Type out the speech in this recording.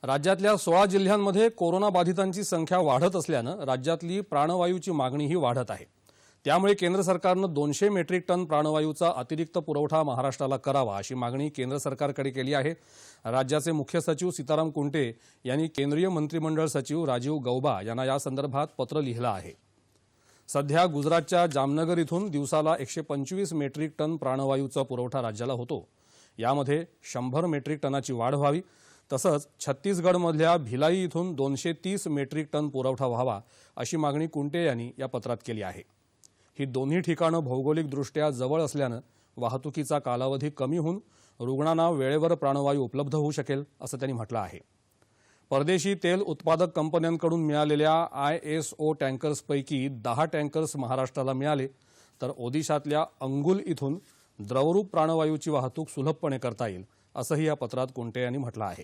राज्यातल्या 16 जिल्ह्यांमध्ये कोरोना बाधितांची संख्या वाढत असल्यानं राज्यातली प्राणवायूची मागणीही वाढत आहे। त्यामुळे केंद्र सरकारनं 200 मेट्रिक टन प्राणवायूचा अतिरिक्त पुरवठा महाराष्ट्राला करावा अशी मागणी केंद्र सरकारकडे केली आहे। राज्याचे मुख्य सचिव सीताराम कुंटे यांनी केंद्रीय मंत्रिमंडळ सचिव राजीव गौबा यांना या संदर्भात पत्र लिहिलं आहे। सध्या गुजरातच्या जामनगर इथून दिवसाला 125 मेट्रिक टन प्राणवायूचा पुरवठा राज्याला होतो। यामध्ये 100 मेट्रिक टनाची वाढ व्हावी। तसंच छत्तीसगडमधल्या भिलाई इथून 230 मेट्रिक टन पुरवठा व्हावा अशी मागणी कुंटे यांनी या पत्रात केली आहे। ही दोन्ही ठिकाणं भौगोलिकदृष्ट्या जवळ असल्यानं वाहतुकीचा कालावधी कमी होऊन रुग्णांना वेळेवर प्राणवायू उपलब्ध होऊ शकेल असं त्यांनी म्हटलं आहे। परदेशी तेल उत्पादक कंपन्यांकडून मिळालेल्या ISO टँकर्सपैकी 10 टँकर्स महाराष्ट्राला मिळाले, तर ओदिशातल्या अंगुल इथून द्रवरूप प्राणवायूची वाहतूक सुलभपणे करता येईल असंही या पत्रात कुंटे यांनी म्हटलं आहे।